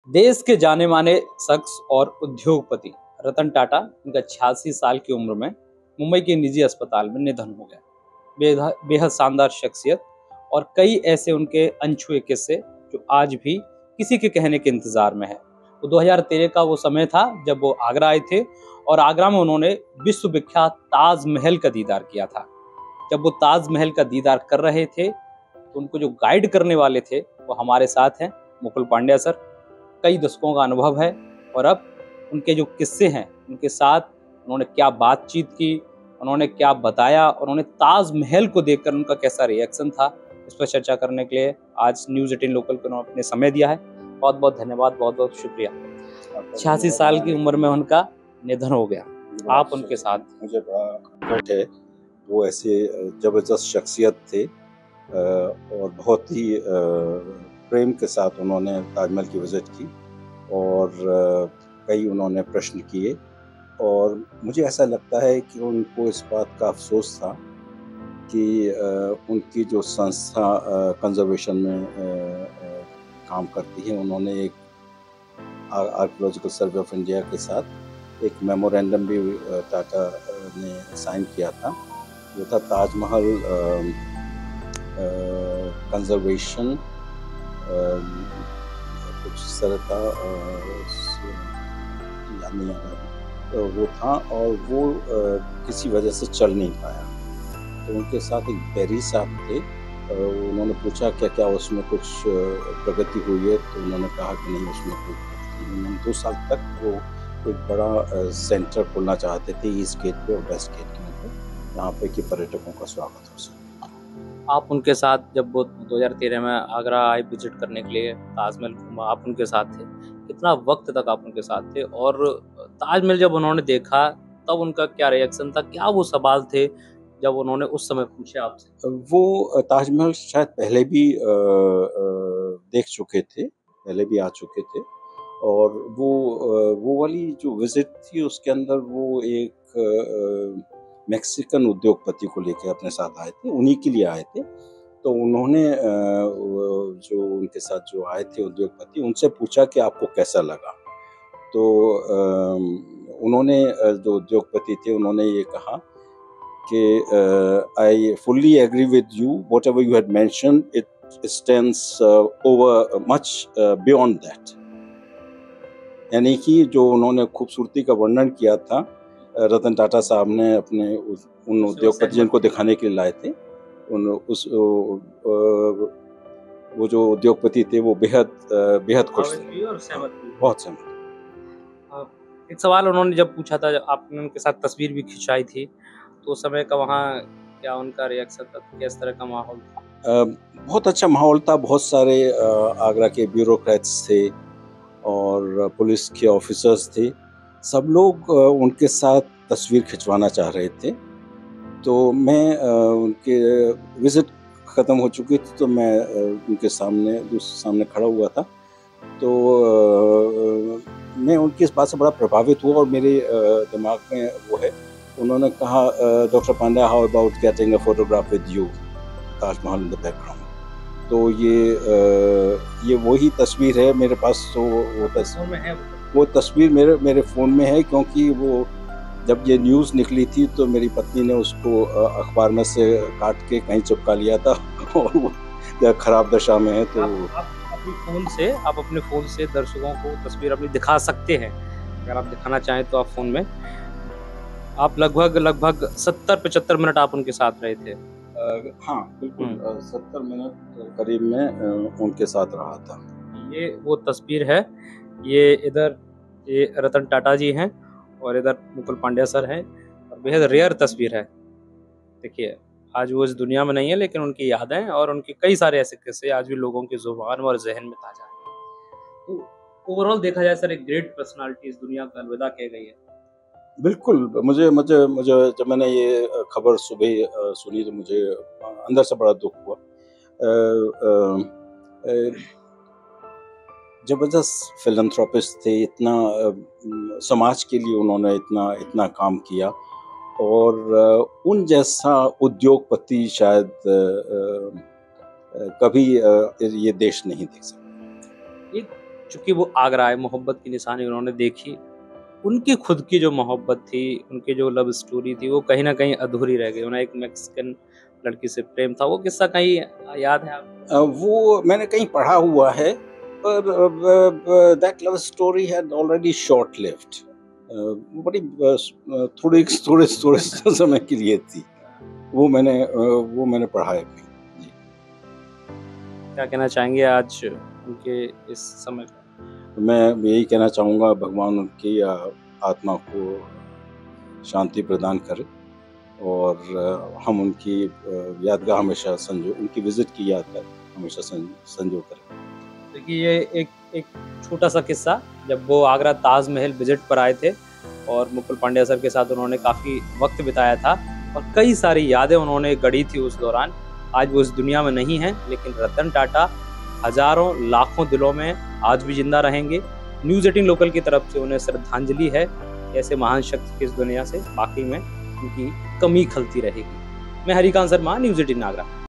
देश के जाने माने शख्स और उद्योगपति रतन टाटा उनका 86 साल की उम्र में मुंबई के निजी अस्पताल में निधन हो गया। बेहद शानदार शख्सियत और कई ऐसे उनके अनछुए किस्से जो आज भी किसी के कहने के इंतजार में है। वो 2013 का वो समय था जब वो आगरा आए थे और आगरा में उन्होंने विश्व विख्यात ताजमहल का दीदार किया था। जब वो ताजमहल का दीदार कर रहे थे तो उनको जो गाइड करने वाले थे वो हमारे साथ हैं मुकुल पांड्या सर। कई दशकों का अनुभव है और अब उनके जो किस्से हैं उनके साथ उन्होंने क्या बातचीत की, उन्होंने क्या बताया और उन्होंने ताजमहल को देखकर उनका कैसा रिएक्शन था, इस पर चर्चा करने के लिए आज न्यूज़ 18 लोकल को उन्होंने अपने समय दिया है। बहुत बहुत धन्यवाद, बहुत बहुत शुक्रिया। 86 साल की उम्र में उनका निधन हो गया, आप उनके साथ। मुझे बड़ा घट है, वो ऐसे ज़बरदस्त शख्सियत थे और बहुत ही प्रेम के साथ उन्होंने ताजमहल की विज़िट की और कई उन्होंने प्रश्न किए और मुझे ऐसा लगता है कि उनको इस बात का अफसोस था कि उनकी जो संस्था कंजर्वेशन में काम करती है, उन्होंने एक आर्कियोलॉजिकल सर्वे ऑफ इंडिया के साथ एक मेमोरेंडम भी टाटा ने साइन किया था। वो था ताजमहल कंजर्वेशन कुछ सरता याद नहीं आ रहा, वो था और वो किसी वजह से चल नहीं पाया। तो उनके साथ एक बेरी साहब थे, उन्होंने पूछा क्या क्या उसमें कुछ प्रगति हुई है, तो उन्होंने कहा कि नहीं उसमें कोई प्रगति नहीं। उन्होंने 2 साल तक वो एक बड़ा सेंटर खोलना चाहते थे ईस्ट गेट पे और वेस्ट गेट के ऊपर, जहाँ पे कि पर्यटकों का स्वागत हो सके। आप उनके साथ जब वो 2013 में आगरा आए विजिट करने के लिए, ताजमहल घूमा, आप उनके साथ थे, कितना वक्त तक आप उनके साथ थे और ताजमहल जब उन्होंने देखा तब उनका क्या रिएक्शन था, क्या वो सवाल थे जब उन्होंने उस समय पूछे आपसे? वो ताजमहल शायद पहले भी देख चुके थे, पहले भी आ चुके थे और वो वाली जो विजिट थी उसके अंदर वो एक मैक्सिकन उद्योगपति को लेके अपने साथ आए थे, उन्हीं के लिए आए थे। तो उन्होंने जो उनके साथ जो आए थे उद्योगपति, उनसे पूछा कि आपको कैसा लगा। तो उन्होंने जो उद्योगपति थे उन्होंने ये कहा कि I fully agree with you, whatever you had mention it stands over much beyond that. यानी कि जो उन्होंने खूबसूरती का वर्णन किया था रतन टाटा साहब ने अपने उन उद्योगपति जिनको दिखाने के लिए लाए थे, वो जो उद्योगपति थे वो बेहद खुश थे, बहुत सहमत। एक सवाल उन्होंने जब पूछा था, आपने उनके साथ तस्वीर भी खिंचाई थी, तो उस समय का वहाँ क्या उनका रिएक्शन था, किस तरह का माहौल था? बहुत अच्छा माहौल था, बहुत सारे आगरा के ब्यूरोक्रेट्स थे और पुलिस के ऑफिसर्स थे, सब लोग उनके साथ तस्वीर खिंचवाना चाह रहे थे। तो मैं उनके विज़िट ख़त्म हो चुकी थी तो मैं उनके सामने खड़ा हुआ था। तो मैं उनकी इस बात से बड़ा प्रभावित हुआ और मेरे दिमाग में वो है, उन्होंने कहा doctor Pandya, how about getting a photograph with you, Taj Mahal in the background. तो ये वही तस्वीर है मेरे पास। तो वो तस्वीर मेरे फ़ोन में है, क्योंकि वो जब ये न्यूज़ निकली थी तो मेरी पत्नी ने उसको अखबार में से काट के कहीं चिपका लिया था और वो ख़राब दशा में है। तो आप अपने फ़ोन से दर्शकों को तस्वीर अपनी दिखा सकते हैं, अगर आप दिखाना चाहें तो आप फ़ोन में। आप लगभग 70-75 मिनट आप उनके साथ रहे थे। हाँ बिल्कुल, 70 मिनट करीब में उनके साथ रहा था। ये वो तस्वीर है, ये रतन टाटा जी हैं और इधर मुकुल पांड्या सर हैं और बेहद रेयर तस्वीर है। देखिए, आज वो इस दुनिया में नहीं है, लेकिन उनकी यादें और उनके कई सारे ऐसे किस्से आज भी लोगों की ज़ुबान और ज़हन में ताज़ा हैं। तो ओवरऑल देखा जाए सर, एक ग्रेट पर्सनालिटी इस दुनिया को अलविदा कह गई है। बिल्कुल, मुझे जब मैंने ये खबर सुबह सुनी तो मुझे अंदर से बड़ा दुख हुआ। ज़बरदस्त फिलैंथ्रोपिस्ट थे, इतना समाज के लिए उन्होंने इतना काम किया और उन जैसा उद्योगपति शायद कभी ये देश नहीं देख सकता। एक चूंकि वो आगरा आए, मोहब्बत की निशानी उन्होंने देखी, उनकी खुद की जो मोहब्बत थी, उनकी जो लव स्टोरी थी, वो कहीं ना कहीं अधूरी रह गई। उन्हें एक मैक्सिकन लड़की से प्रेम था। वो किस्सा कहीं याद है आपको? वो मैंने कहीं पढ़ा हुआ है, that love story had already short lived. बड़ी थोड़े थोड़े थोड़े समय के लिए थी। वो मैंने पढ़ा है कहीं। जी। क्या कहना चाहेंगे आज उनके इस समय का? मैं यही कहना चाहूँगा, भगवान उनकी आत्मा को शांति प्रदान करे और हम उनकी यादगार हमेशा उनकी विजिट की यादगार हमेशा संजो करें। देखिए, ये एक छोटा सा किस्सा, जब वो आगरा ताजमहल विजिट पर आए थे और मुकुल पांड्या सर के साथ उन्होंने काफ़ी वक्त बिताया था और कई सारी यादें उन्होंने गढ़ी थी उस दौरान। आज वो इस दुनिया में नहीं हैं, लेकिन रतन टाटा हजारों लाखों दिलों में आज भी जिंदा रहेंगे। न्यूज़ 18 लोकल की तरफ से उन्हें श्रद्धांजलि है। ऐसे महान शख्स की इस दुनिया से बाकी में उनकी कमी खलती रहेगी। मैं हरिकांत शर्मा, न्यूज़ 18 आगरा।